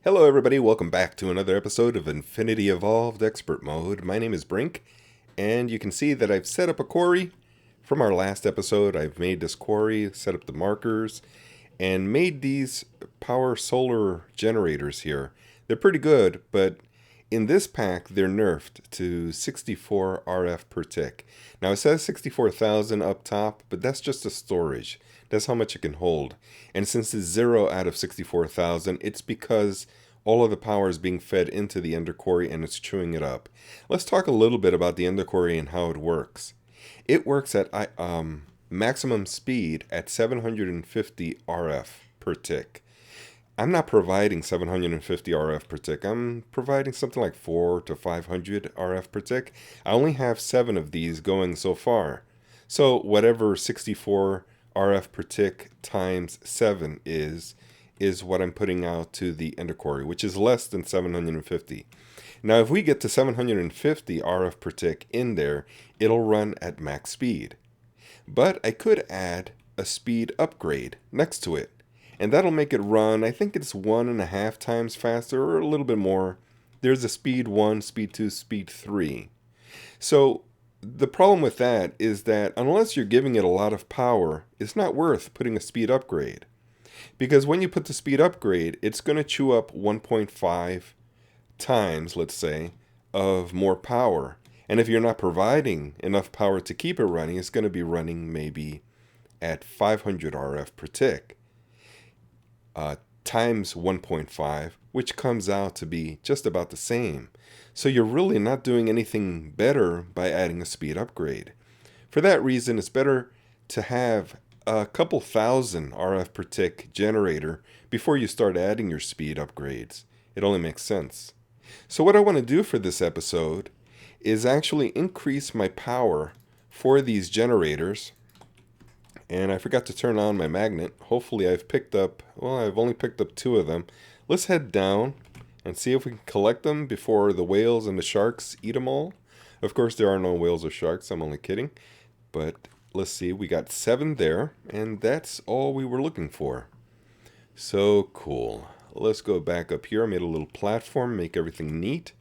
Hello everybody, welcome back to another episode of Infinity Evolved Expert Mode. My name is Brink, and you can see that I've set up a quarry. From our last episode, I've made this quarry, set up the markers, and made these power solar generators here. They're pretty good, but in this pack, they're nerfed to 64 RF per tick. Now it says 64,000 up top, but that's just a storage. That's how much it can hold. And since it's 0 out of 64,000, it's because all of the power is being fed into the Ender Quarry and it's chewing it up. Let's talk a little bit about the Ender Quarry and how it works. It works at maximum speed at 750 RF per tick. I'm not providing 750 RF per tick. I'm providing something like 4 to 500 RF per tick. I only have 7 of these going so far. So whatever 64 RF per tick times 7 is what I'm putting out to the Ender Quarry, which is less than 750. Now if we get to 750 RF per tick in there, it'll run at max speed. But I could add a speed upgrade next to it. And that'll make it run, I think it's 1.5 times faster or a little bit more. There's a speed 1, speed 2, speed 3. So the problem with that is that unless you're giving it a lot of power, it's not worth putting a speed upgrade. Because when you put the speed upgrade, it's going to chew up 1.5 times, let's say, of more power. And if you're not providing enough power to keep it running, it's going to be running maybe at 500 RF per tick. Times 1.5, which comes out to be just about the same. So you're really not doing anything better by adding a speed upgrade. For that reason, it's better to have a couple thousand RF per tick generator before you start adding your speed upgrades. It only makes sense. So what I want to do for this episode is actually increase my power for these generators. And I forgot to turn on my magnet. Hopefully I've only picked up 2 of them. Let's head down and see if we can collect them before the whales and the sharks eat them all. Of course, there are no whales or sharks. I'm only kidding. But let's see. We got 7 there, and that's all we were looking for. So cool. Let's go back up here. I made a little platform, make everything neat.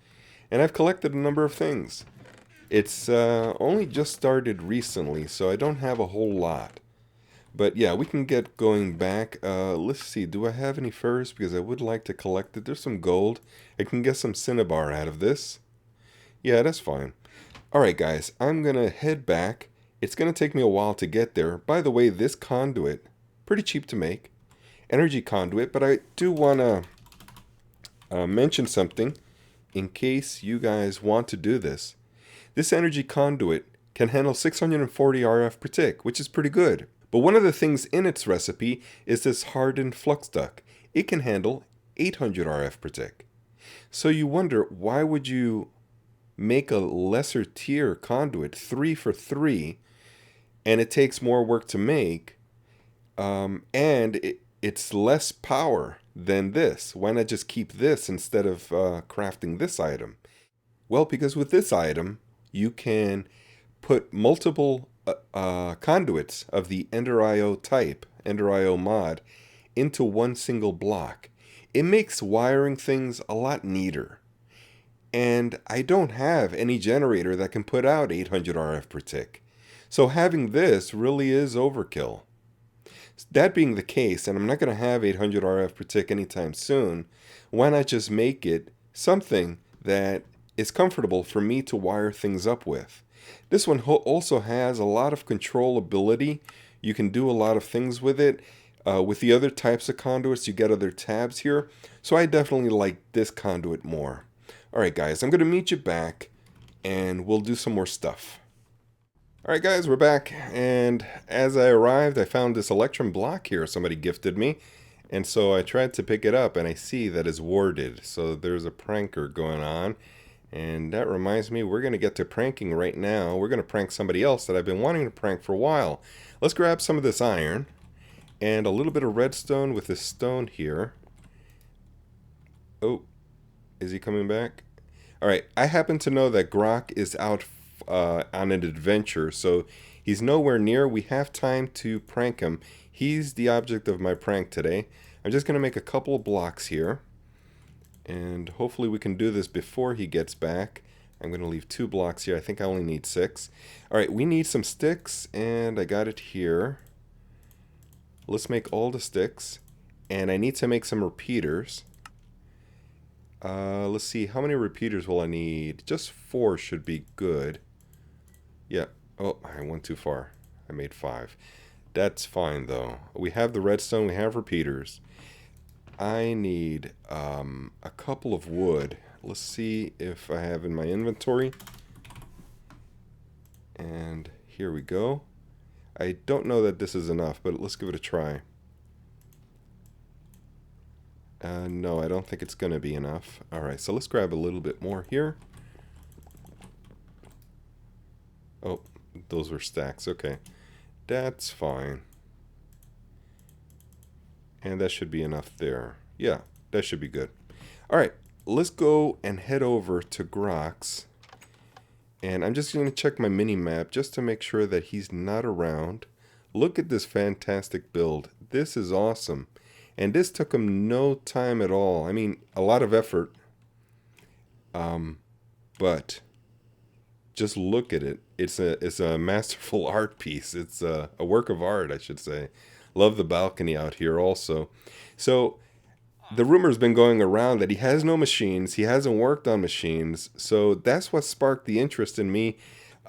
And I've collected a number of things. It's only just started recently, so I don't have a whole lot. But yeah, we can get going back. Let's see, do I have any furs? Because I would like to collect it. There's some gold. I can get some cinnabar out of this. Yeah, that's fine. Alright guys, I'm going to head back. It's going to take me a while to get there. By the way, this conduit, pretty cheap to make. Energy conduit, but I do want to mention something in case you guys want to do this. This energy conduit can handle 640 RF per tick, which is pretty good. But one of the things in its recipe is this hardened flux duct. It can handle 800 RF per tick. So you wonder, why would you make a lesser tier conduit 3 for 3 and it takes more work to make and it's less power than this? Why not just keep this instead of crafting this item? Well, because with this item you can put multiple conduits of the EnderIO type, EnderIO mod, into one single block. It makes wiring things a lot neater. And I don't have any generator that can put out 800 RF per tick. So having this really is overkill. That being the case, and I'm not going to have 800 RF per tick anytime soon, why not just make it something that is comfortable for me to wire things up with? This one also has a lot of controllability. You can do a lot of things with it. With the other types of conduits, you get other tabs here. So I definitely like this conduit more. Alright guys, I'm going to meet you back and we'll do some more stuff. Alright guys, we're back. And as I arrived, I found this electron block here somebody gifted me. And so I tried to pick it up and I see that it's warded. So there's a pranker going on. And that reminds me, we're going to get to pranking right now. We're going to prank somebody else that I've been wanting to prank for a while. Let's grab some of this iron and a little bit of redstone with this stone here. Oh, is he coming back? Alright, I happen to know that Grok is out on an adventure, so he's nowhere near. We have time to prank him. He's the object of my prank today. I'm just going to make a couple of blocks here. And hopefully we can do this before he gets back. I'm going to leave 2 blocks here. I think I only need 6. Alright, we need some sticks, and I got it here. Let's make all the sticks. And I need to make some repeaters. Let's see, how many repeaters will I need? Just 4 should be good. Yeah. Oh, I went too far. I made 5. That's fine, though. We have the redstone, we have repeaters. I need a couple of wood. Let's see if I have in my inventory. And here we go. I don't know that this is enough, but let's give it a try. No, I don't think it's going to be enough. Alright, so let's grab a little bit more here. Oh, those were stacks. Okay. That's fine. And that should be enough there. Yeah, that should be good. Alright, let's go and head over to Grok's. And I'm just going to check my mini-map just to make sure that he's not around. Look at this fantastic build. This is awesome. And this took him no time at all. I mean, a lot of effort. But just look at it. It's a masterful art piece. It's a work of art, I should say. Love the balcony out here also. So the rumor's been going around that he has no machines. He hasn't worked on machines. So that's what sparked the interest in me.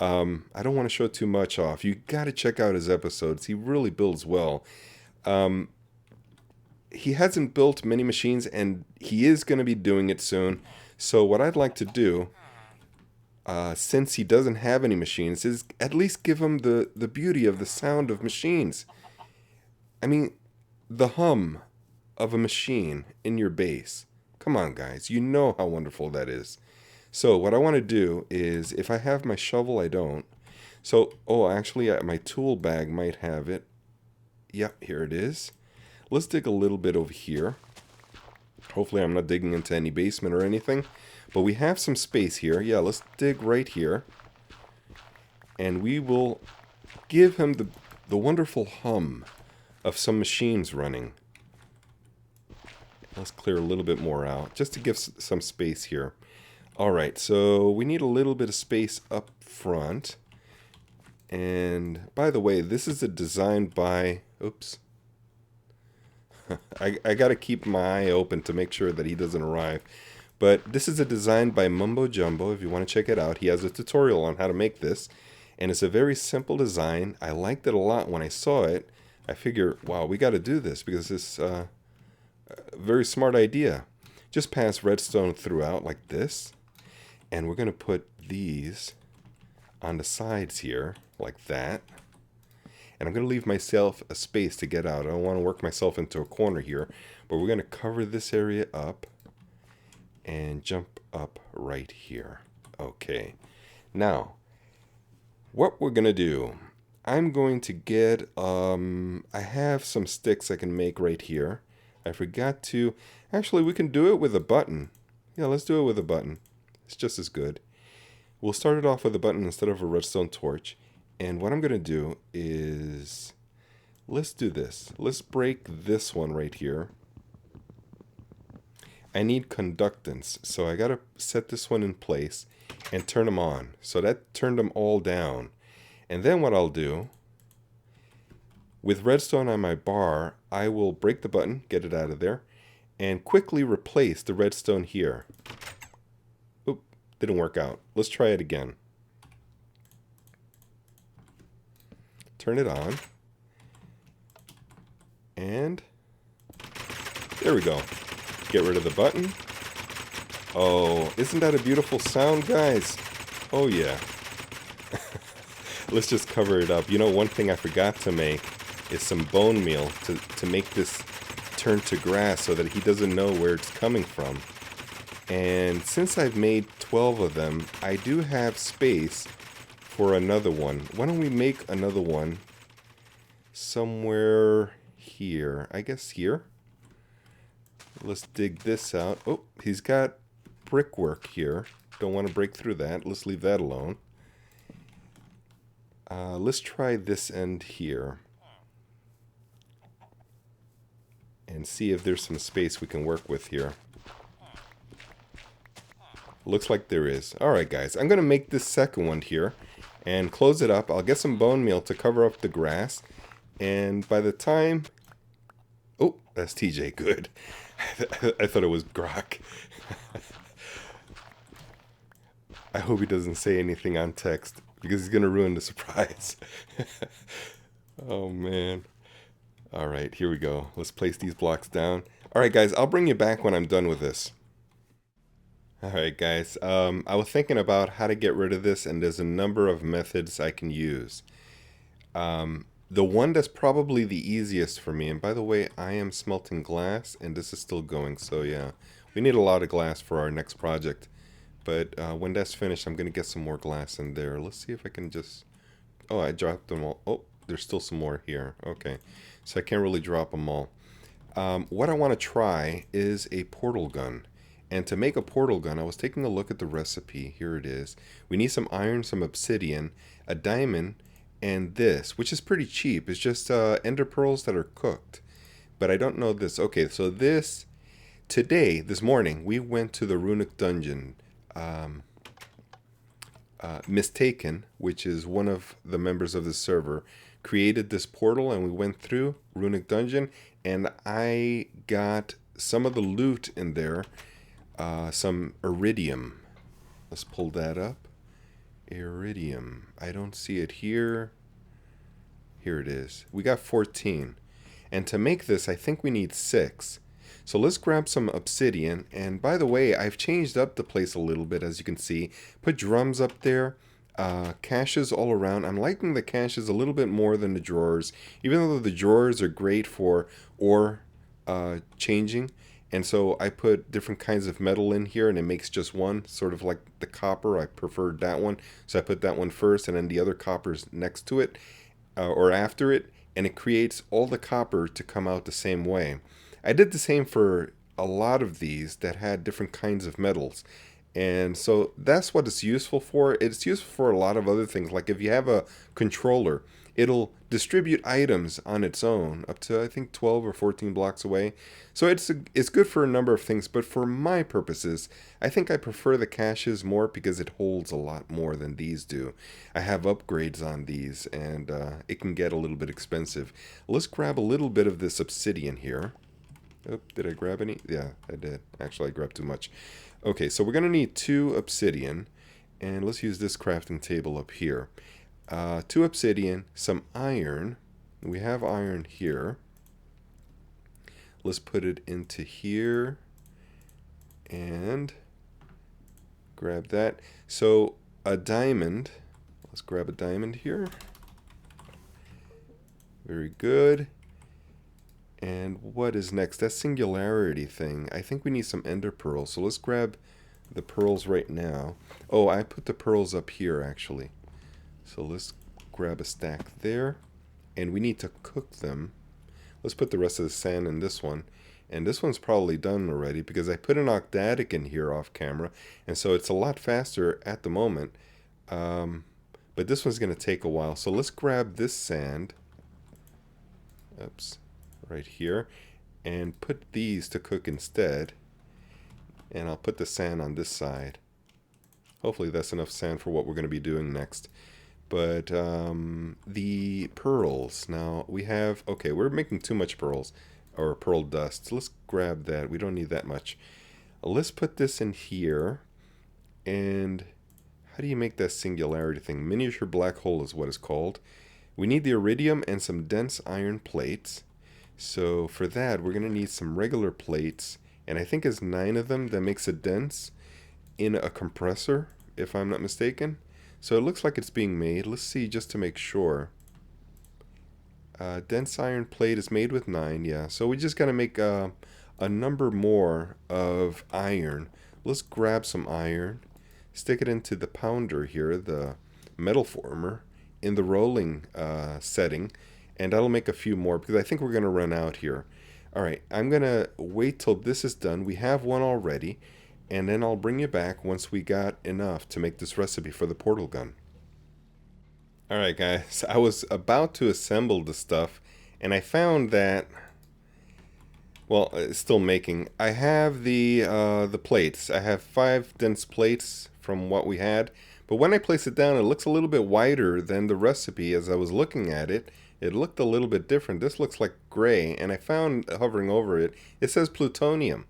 I don't want to show too much off. You got to check out his episodes. He really builds well. He hasn't built many machines, and he is going to be doing it soon. So what I'd like to do, since he doesn't have any machines, is at least give him the beauty of the sound of machines. I mean, the hum of a machine in your base. Come on, guys. You know how wonderful that is. So what I want to do is, if I have my shovel, I don't. So, oh, actually, my tool bag might have it. Yep, here it is. Let's dig a little bit over here. Hopefully I'm not digging into any basement or anything. But we have some space here. Yeah, let's dig right here. And we will give him the wonderful hum of some machines running. Let's clear a little bit more out, just to give some space here. Alright, so we need a little bit of space up front. And, by the way, this is a design by... Oops. I gotta keep my eye open to make sure that he doesn't arrive. But this is a design by Mumbo Jumbo, if you want to check it out. He has a tutorial on how to make this. And it's a very simple design. I liked it a lot when I saw it. I figure, wow, we got to do this because it's a very smart idea. Just pass redstone throughout like this. And we're going to put these on the sides here, like that. And I'm going to leave myself a space to get out. I don't want to work myself into a corner here. But we're going to cover this area up and jump up right here. Okay. Now, what we're going to do, I'm going to get, I have some sticks I can make right here. I forgot to, actually we can do it with a button. Yeah, let's do it with a button. It's just as good. We'll start it off with a button instead of a redstone torch. And what I'm going to do is, let's do this. Let's break this one right here. I need conductance, so I got to set this one in place and turn them on. So that turned them all down. And then what I'll do, with redstone on my bar, I will break the button, get it out of there, and quickly replace the redstone here. Oop, didn't work out. Let's try it again. Turn it on. And there we go. Get rid of the button. Oh, isn't that a beautiful sound, guys? Oh, yeah. Let's just cover it up. You know, one thing I forgot to make is some bone meal to make this turn to grass so that he doesn't know where it's coming from. And since I've made 12 of them, I do have space for another one. Why don't we make another one somewhere here? I guess here. Let's dig this out. Oh, he's got brickwork here. Don't want to break through that. Let's leave that alone. Let's try this end here. And see if there's some space we can work with here. Looks like there is. Alright guys, I'm going to make this second one here and close it up. I'll get some bone meal to cover up the grass. And by the time... Oh, that's TJ. Good. I thought it was Grok. I hope he doesn't say anything on text because he's going to ruin the surprise. Oh man. Alright, here we go. Let's place these blocks down. Alright guys, I'll bring you back when I'm done with this. Alright guys, I was thinking about how to get rid of this, and there's a number of methods I can use. The one that's probably the easiest for me, and by the way, I am smelting glass and this is still going, so yeah, we need a lot of glass for our next project. But when that's finished, I'm going to get some more glass in there. Let's see if I can just... Oh, I dropped them all. Oh, there's still some more here. Okay, so I can't really drop them all. What I want to try is a portal gun. And to make a portal gun, I was taking a look at the recipe. Here it is. We need some iron, some obsidian, a diamond, and this, which is pretty cheap. It's just ender pearls that are cooked. But I don't know this. Okay, so this, today, this morning, we went to the runic dungeon. Mistaken, which is one of the members of the server, created this portal, and we went through runic dungeon, and I got some of the loot in there. Some iridium. Let's pull that up. Iridium. I don't see it here. Here it is. We got 14. And to make this, I think we need 6. So let's grab some obsidian. And by the way, I've changed up the place a little bit, as you can see. Put drums up there. Caches all around. I'm liking the caches a little bit more than the drawers. Even though the drawers are great for ore changing. And so I put different kinds of metal in here, and it makes just one, sort of like the copper. I preferred that one, so I put that one first, and then the other copper's next to it, or after it, and it creates all the copper to come out the same way. I did the same for a lot of these that had different kinds of metals, and so that's what it's useful for. It's useful for a lot of other things, like if you have a controller, it'll distribute items on its own up to, I think, 12 or 14 blocks away. So it's good for a number of things, but for my purposes, I think I prefer the caches more because it holds a lot more than these do. I have upgrades on these, and it can get a little bit expensive. Let's grab a little bit of this obsidian here. Oh, did I grab any? Yeah, I did. Actually, I grabbed too much. Okay, so we're going to need 2 obsidian, and let's use this crafting table up here. 2 obsidian, some iron. We have iron here. Let's put it into here and grab that. So a diamond. Let's grab a diamond here. Very good. And what is next? That singularity thing. I think we need some ender pearls. So let's grab the pearls right now. Oh, I put the pearls up here actually. So let's grab a stack there, and we need to cook them. Let's put the rest of the sand in this one, and this one's probably done already because I put an octatic in here off camera, and so it's a lot faster at the moment, but this one's going to take a while. So let's grab this sand, oops, right here, and put these to cook instead, and I'll put the sand on this side. Hopefully that's enough sand for what we're going to be doing next. But the pearls, now we have, okay, we're making too much pearls, or pearl dust. So let's grab that. We don't need that much. Let's put this in here. And how do you make that singularity thing? Miniature black hole is what it's called. We need the iridium and some dense iron plates. So for that, we're going to need some regular plates. And I think it's 9 of them that makes it dense in a compressor, if I'm not mistaken. So it looks like it's being made. Let's see just to make sure. Dense iron plate is made with 9, yeah. So we just got to make a number more of iron. Let's grab some iron, stick it into the pounder here, the metal former, in the rolling setting, and that'll make a few more because I think we're going to run out here. Alright, I'm going to wait till this is done. We have one already. And then I'll bring you back once we got enough to make this recipe for the portal gun. Alright guys, I was about to assemble the stuff, and I found that Well, it's still making. I have the plates. I have 5 dense plates from what we had. But when I place it down, it looks a little bit wider than the recipe. As I was looking at it, it looked a little bit different. This looks like gray, and I found, hovering over it, it says plutonium,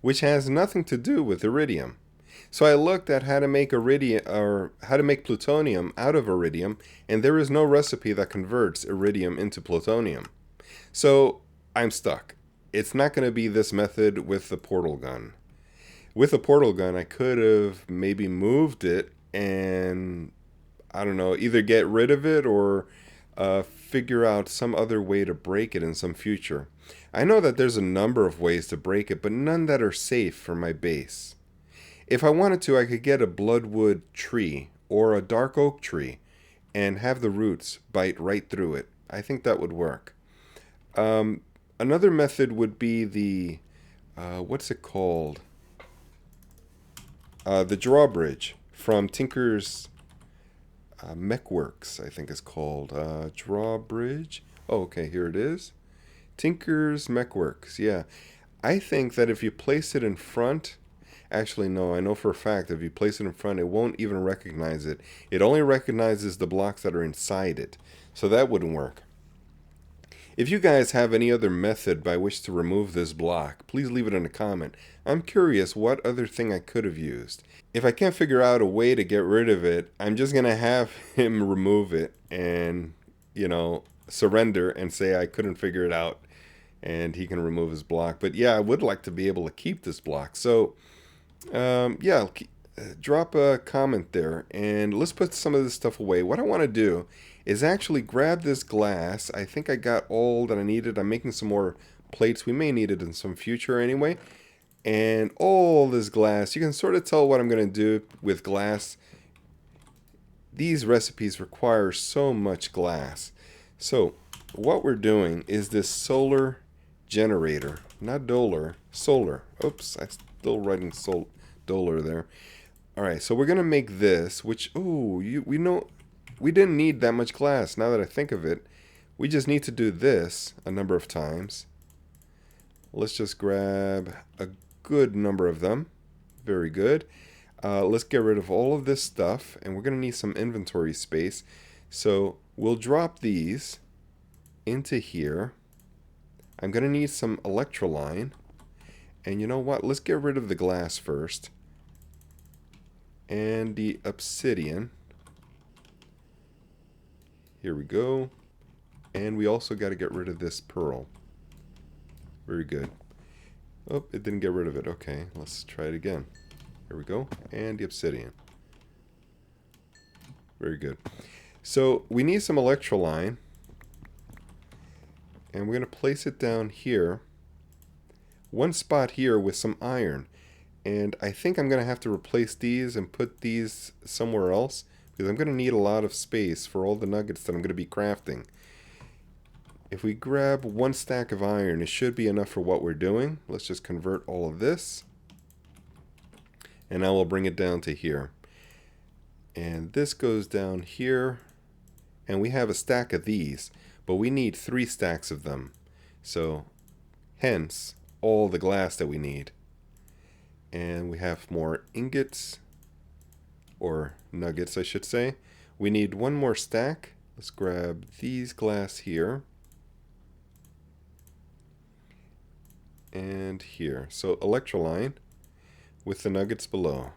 which has nothing to do with iridium. So I looked at how to make iridium, or how to make plutonium out of iridium, and there is no recipe that converts iridium into plutonium. So I'm stuck. It's not going to be this method with the portal gun. With the portal gun, I could have maybe moved it and, I don't know, either get rid of it or figure out some other way to break it in some future. I know that there's a number of ways to break it, but none that are safe for my base. If I wanted to, I could get a bloodwood tree or a dark oak tree and have the roots bite right through it. I think that would work. Another method would be the, what's it called? The drawbridge from Tinker's Mechworks, I think it's called. Drawbridge. Oh, okay, here it is. Tinker's Mechworks, yeah. I think that if you place it in front, actually no, I know for a fact if you place it in front, it won't even recognize it. It only recognizes the blocks that are inside it. So that wouldn't work. If you guys have any other method by which to remove this block, please leave it in a comment. I'm curious what other thing I could have used. If I can't figure out a way to get rid of it, I'm just going to have him remove it and, you know, surrender and say I couldn't figure it out and he can remove his block. But yeah, I would like to be able to keep this block. So, yeah, drop a comment there and let's put some of this stuff away. What I want to do is actually grab this glass. I think I got all that I needed. I'm making some more plates. We may need it in some future anyway. And all this glass, you can sort of tell what I'm going to do with glass. These recipes require so much glass. So what we're doing is this solar generator, not dollar, solar. Oops, I'm still writing dollar there. All right, so we're going to make this, which, we know we didn't need that much glass now that I think of it. We just need to do this a number of times. Let's just grab a good number of them. Very good. Let's get rid of all of this stuff, and we're going to need some inventory space. So we'll drop these into here. I'm going to need some electroline. And you know what? Let's get rid of the glass first. And the obsidian. Here we go. And we also got to get rid of this pearl. Very good. Oh, it didn't get rid of it. Okay, let's try it again. Here we go. And the obsidian. Very good. So we need some electroline. And we're going to place it down here. One spot here with some iron. And I think I'm going to have to replace these and put these somewhere else, because I'm going to need a lot of space for all the nuggets that I'm going to be crafting. If we grab one stack of iron, it should be enough for what we're doing. Let's just convert all of this. And now we'll bring it down to here. And this goes down here. And we have a stack of these, but we need 3 stacks of them. So, hence, all the glass that we need. And we have more ingots, or nuggets I should say. We need one more stack. Let's grab these glass here. And here. So electroline with the nuggets below.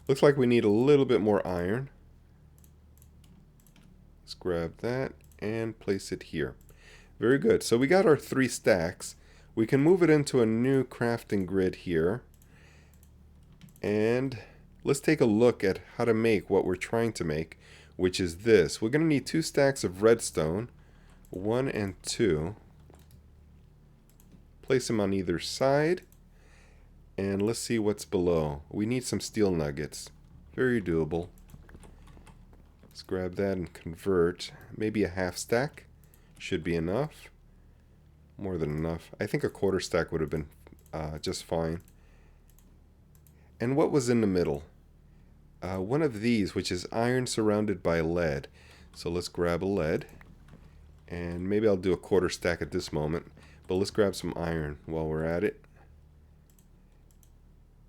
Looks like we need a little bit more iron. Let's grab that and place it here. Very good. So we got our 3 stacks. We can move it into a new crafting grid here. And let's take a look at how to make what we're trying to make, which is this. We're going to need 2 stacks of redstone, 1 and 2. Place them on either side. And let's see what's below. We need some steel nuggets. Very doable. Let's grab that and convert. Maybe a half stack should be enough. More than enough. I think a quarter stack would have been just fine. And what was in the middle? One of these, which is iron surrounded by lead. So let's grab a lead. And maybe I'll do a quarter stack at this moment. But let's grab some iron while we're at it.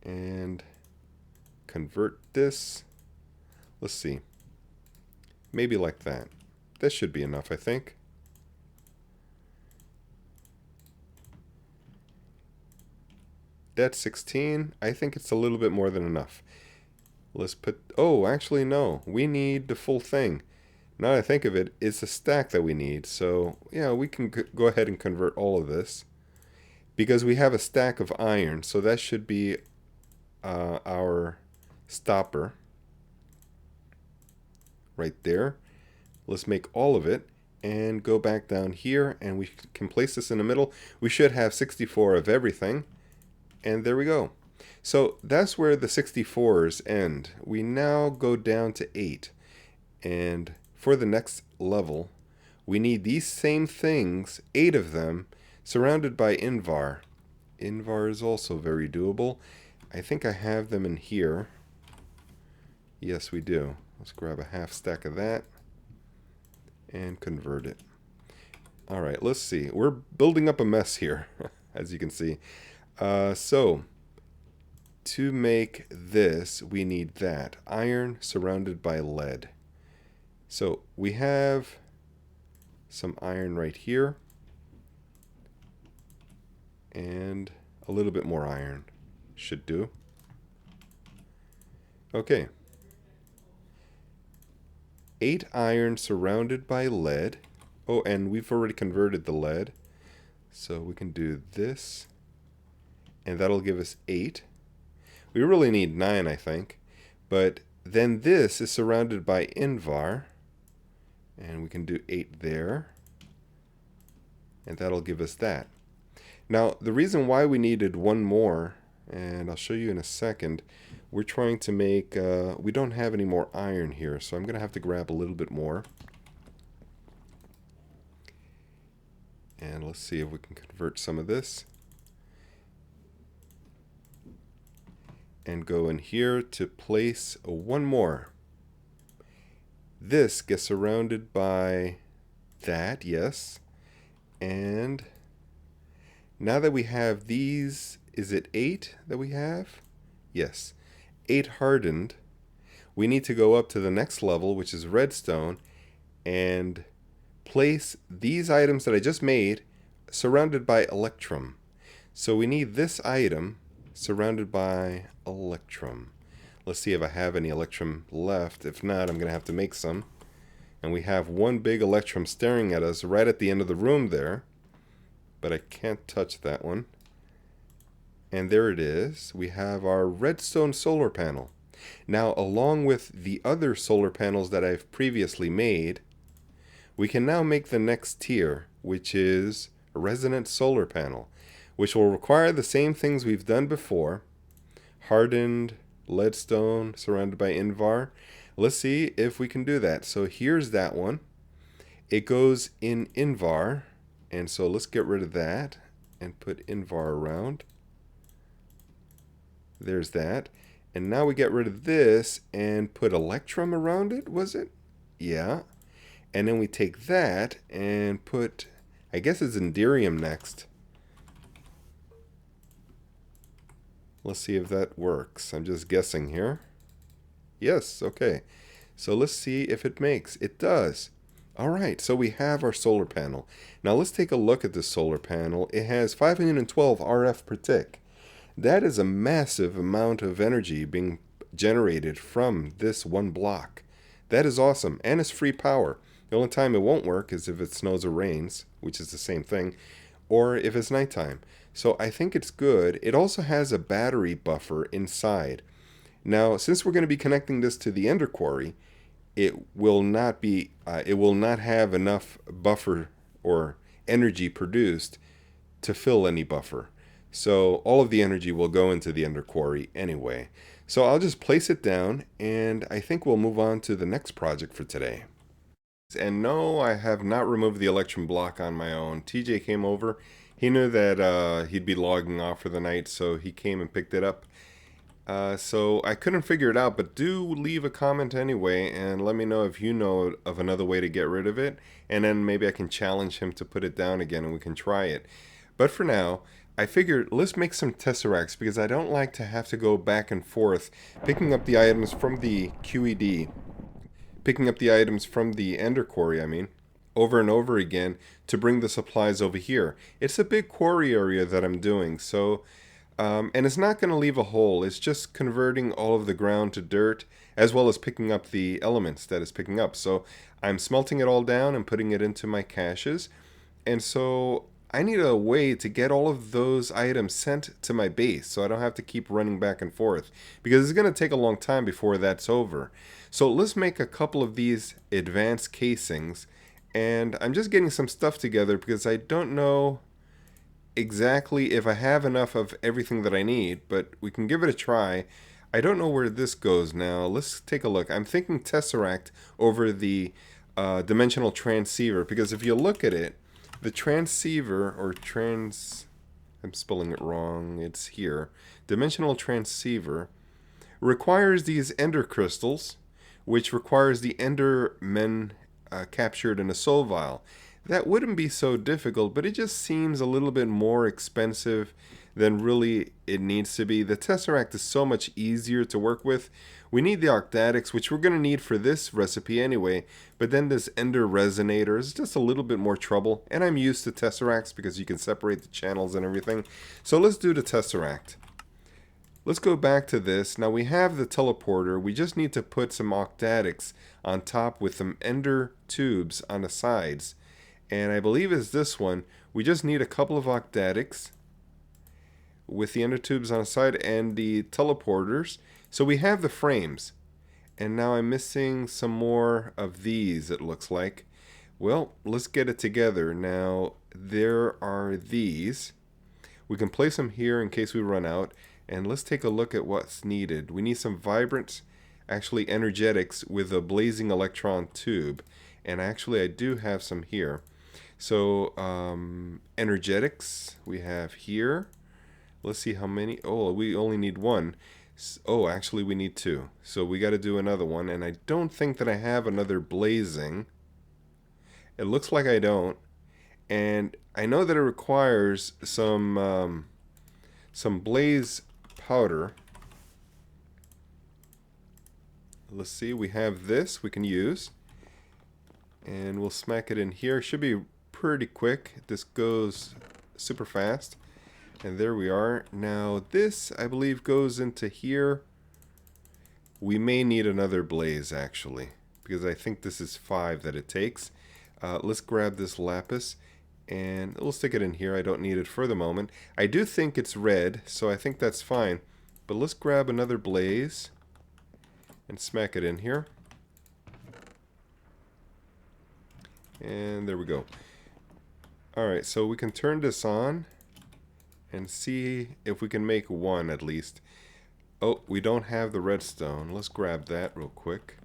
And convert this. Let's see. Maybe like that. That should be enough, I think. That's 16. I think it's a little bit more than enough. Let's put... Oh, actually, no. We need the full thing. Now that I think of it, it's a stack that we need. So, yeah, we can go ahead and convert all of this. Because we have a stack of iron. So that should be our stopper. Right there. Let's make all of it. And go back down here. And we can place this in the middle. We should have 64 of everything. And there we go. So that's where the 64s end. We now go down to 8. And for the next level, we need these same things, 8 of them, surrounded by Invar. Invar is also very doable. I think I have them in here. Yes, we do. Let's grab a half stack of that and convert it. All right, let's see. We're building up a mess here, as you can see. So, to make this, we need that. Iron surrounded by lead. So, we have some iron right here. And a little bit more iron. Should do. Okay. 8 iron surrounded by lead. Oh, and we've already converted the lead. So, we can do this. And that'll give us 8. We really need 9, I think. But then this is surrounded by Invar. And we can do 8 there. And that'll give us that. Now, the reason why we needed one more, and I'll show you in a second, we're trying to make, we don't have any more iron here, so I'm going to have to grab a little bit more. And let's see if we can convert some of this. And go in here to place one more. This gets surrounded by that, yes. And now that we have these, is it 8 that we have? Yes, 8 hardened. We need to go up to the next level, which is redstone, and place these items that I just made surrounded by electrum. So we need this item surrounded by electrum. Let's see if I have any electrum left. If not, I'm going to have to make some. And we have one big electrum staring at us right at the end of the room there. But I can't touch that one. And there it is. We have our redstone solar panel. Now, along with the other solar panels that I've previously made, we can now make the next tier, which is a resonant solar panel, which will require the same things we've done before. Hardened leadstone surrounded by Invar. Let's see if we can do that. So here's that one. It goes in Invar. And so let's get rid of that and put Invar around. There's that. And now we get rid of this and put electrum around it, was it? Yeah. And then we take that and put, I guess it's enderium next. Let's see if that works. I'm just guessing here. Yes, okay. So let's see if it makes. It does. Alright, so we have our solar panel. Now let's take a look at this solar panel. It has 512 RF per tick. That is a massive amount of energy being generated from this one block. That is awesome, and it's free power. The only time it won't work is if it snows or rains, which is the same thing, or if it's nighttime. So I think it's good. It also has a battery buffer inside. Now, since we're going to be connecting this to the Ender Quarry, it will not have enough buffer or energy produced to fill any buffer. So all of the energy will go into the Ender Quarry anyway. So I'll just place it down, and I think we'll move on to the next project for today. And no, I have not removed the electrum block on my own. TJ came over. He knew that he'd be logging off for the night, so he came and picked it up. So I couldn't figure it out, but do leave a comment anyway and let me know if you know of another way to get rid of it, and then maybe I can challenge him to put it down again and we can try it. But for now, I figured let's make some tesseracts because I don't like to have to go back and forth picking up the items from the QED, picking up the items from the Ender Quarry, over and over again to bring the supplies over here. It's a big quarry area that I'm doing, so and it's not going to leave a hole. It's just converting all of the ground to dirt as well as picking up the elements that it's picking up. So I'm smelting it all down and putting it into my caches. And so I need a way to get all of those items sent to my base so I don't have to keep running back and forth because it's going to take a long time before that's over. So let's make a couple of these advanced casings, and I'm just getting some stuff together because I don't know exactly if I have enough of everything that I need, but we can give it a try. I don't know where this goes now. Let's take a look. I'm thinking tesseract over the dimensional transceiver, because if you look at it, the transceiver, or I'm spelling it wrong, it's here, dimensional transceiver, requires these ender crystals, which requires the endermen captured in a soul vial. That wouldn't be so difficult, but it just seems a little bit more expensive than really it needs to be. The Tesseract is so much easier to work with. We need the octadics, which we're going to need for this recipe anyway, but then this ender resonator is just a little bit more trouble, and I'm used to Tesseracts because you can separate the channels and everything. So let's do the Tesseract. Let's go back to this. Now we have the teleporter. We just need to put some octadics on top with some ender tubes on the sides. And I believe it's this one. We just need a couple of octadics with the ender tubes on the side and the teleporters. So we have the frames. And now I'm missing some more of these, it looks like. Well, let's get it together. Now, there are these. We can place them here in case we run out. And let's take a look at what's needed. We need some vibrant, actually energetics with a blazing electron tube. And actually I do have some here. So energetics we have here. Let's see how many. Oh, we only need one. Oh, actually we need two. So we got to do another one. And I don't think that I have another blazing. It looks like I don't. And I know that it requires some blaze powder. Let's see. We have this we can use. And we'll smack it in here. Should be pretty quick. This goes super fast. And there we are. Now this, I believe, goes into here. We may need another blaze, actually, because I think this is 5 that it takes. Let's grab this lapis, and we'll stick it in here. I don't need it for the moment. I do think it's red, so I think that's fine. But let's grab another blaze and smack it in here. And there we go. Alright, so we can turn this on and see if we can make one at least. Oh, we don't have the redstone. Let's grab that real quick.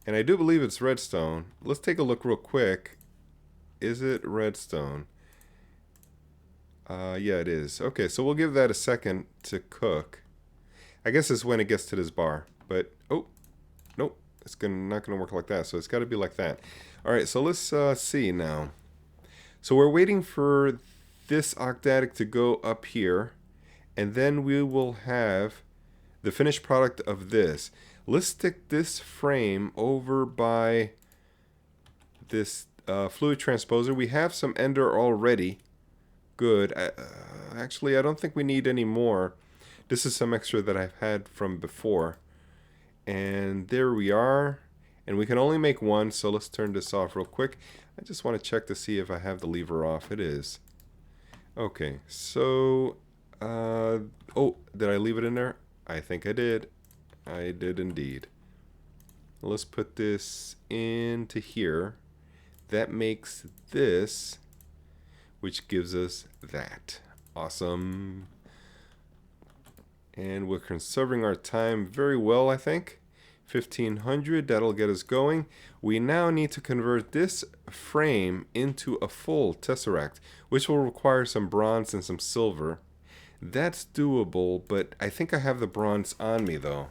And I do believe it's redstone. Let's take a look real quick. Is it redstone? Yeah, it is. Okay, so we'll give that a second to cook. I guess it's when it gets to this bar. But, oh, nope. It's not going to work like that, so it's got to be like that. Alright, so let's see now. So we're waiting for this octadic to go up here, and then we will have the finished product of this. Let's stick this frame over by this fluid transposer. We have some ender already. Good. Actually, I don't think we need any more. This is some extra that I've had from before. And there we are. And we can only make one, so let's turn this off real quick. I just want to check to see if I have the lever off. It is. Okay, so... oh, did I leave it in there? I think I did. I did indeed. Let's put this into here. That makes this, which gives us that. Awesome. And we're conserving our time very well, I think. 1500, that'll get us going. We now need to convert this frame into a full tesseract, which will require some bronze and some silver. That's doable, but I think I have the bronze on me though.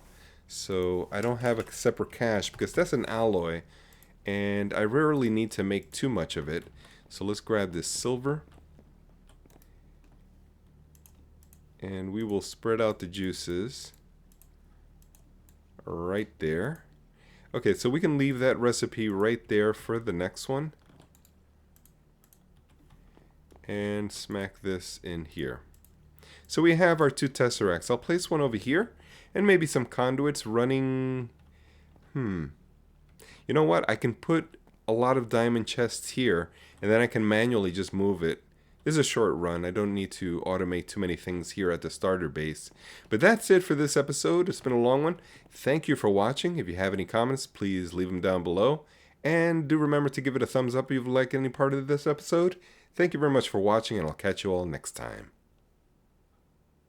So I don't have a separate cache because that's an alloy and I rarely need to make too much of it. So let's grab this silver and we will spread out the juices right there. Okay, so we can leave that recipe right there for the next one. And smack this in here. So we have our 2 tesseracts. I'll place one over here and maybe some conduits running. You know what? I can put a lot of diamond chests here and then I can manually just move it. This is a short run. I don't need to automate too many things here at the starter base. But that's it for this episode. It's been a long one. Thank you for watching. If you have any comments, please leave them down below. And do remember to give it a thumbs up if you like any part of this episode. Thank you very much for watching, and I'll catch you all next time.